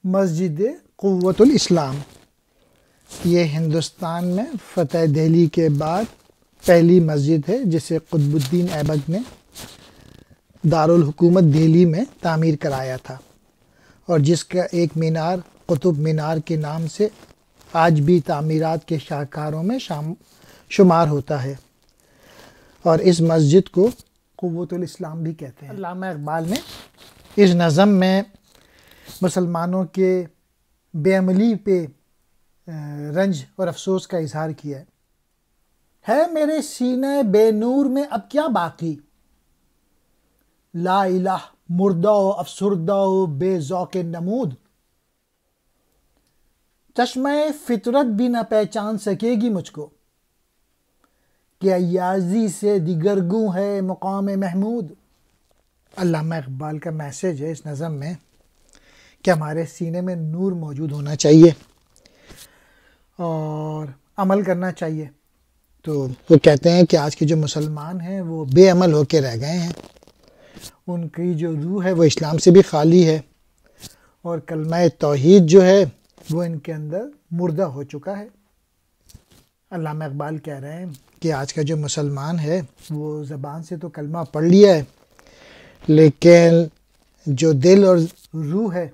مسجد قوت الاسلام، یہ ہندوستان میں فتح دہلی کے بعد پہلی مسجد ہے جسے قطب الدین ایبک نے دارالحکومت دہلی میں تعمیر کرایا تھا، اور جس کا ایک مینار قطب مینار کے نام سے آج بھی تعمیرات کے شاہکاروں میں شمار ہوتا ہے، اور اس مسجد کو قوت الاسلام بھی کہتے ہیں۔ علامہ اقبال نے اس نظم میں مسلمانوں کے بے عملی پہ رنج اور افسوس کا اظہار کیا ہے میرے سینہ بے نور میں اب کیا باقی، لا الہ مردہ و افسردہ و بے ذوق نمود، چشمہ فطرت بھی نہ پہچان سکے گی مجھ کو، کہ ایازی سے دیگر گوں ہے مقام محمود۔ علامہ اقبال کا میسج ہے اس نظم میں کہ ہمارے سینے میں نور موجود ہونا چاہیے اور عمل کرنا چاہیے۔ تو وہ کہتے ہیں کہ آج کے جو مسلمان ہیں وہ بے عمل ہو کے رہ گئے ہیں، ان کی جو روح ہے وہ اسلام سے بھی خالی ہے، اور کلمہ توحید جو ہے وہ ان کے اندر مردہ ہو چکا ہے۔ علامہ اقبال کہہ رہے ہیں کہ آج کا جو مسلمان ہے وہ زبان سے تو کلمہ پڑھ لیا ہے، لیکن جو دل اور روح ہے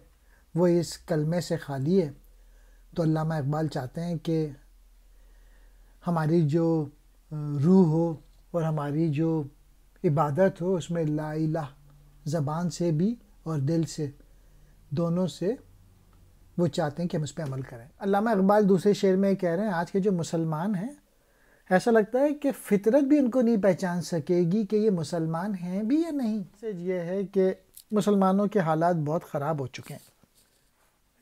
وہ اس کلمے سے خالی ہے۔ تو علامہ اقبال چاہتے ہیں کہ ہماری جو روح ہو اور ہماری جو عبادت ہو اس میں لا الہ زبان سے بھی اور دل سے، دونوں سے وہ چاہتے ہیں کہ ہم اس پہ عمل کریں۔ علامہ اقبال دوسرے شعر میں کہہ رہے ہیں آج کے جو مسلمان ہیں ایسا لگتا ہے کہ فطرت بھی ان کو نہیں پہچان سکے گی کہ یہ مسلمان ہیں بھی یا نہیں۔ یہ ہے کہ مسلمانوں کے حالات بہت خراب ہو چکے ہیں،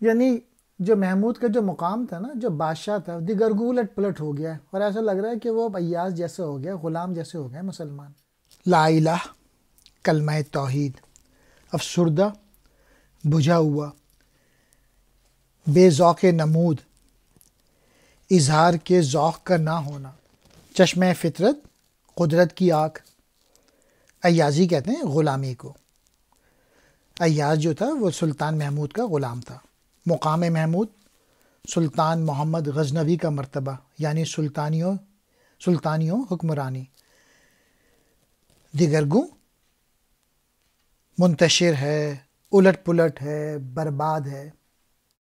یعنی جو محمود کا جو مقام تھا نا، جو بادشاہ تھا، دیگرگوں الٹ پلٹ ہو گیا ہے، اور ایسا لگ رہا ہے کہ وہ اب ایاز جیسے ہو گیا، غلام جیسے ہو گئے مسلمان۔ لا الہ کلمہ توحید، افسردہ بجھا ہوا، بے ذوق نمود، اظہار کے ذوق کا نہ ہونا، چشمہ فطرت قدرت کی آنکھ۔ ایازی کہتے ہیں غلامی کو، ایاز جو تھا وہ سلطان محمود کا غلام تھا۔ مقام محمود سلطان محمد غزنوی کا مرتبہ، یعنی سلطانیوں حکمرانی۔ دیگرگوں منتشر ہے، الٹ پلٹ ہے، برباد ہے۔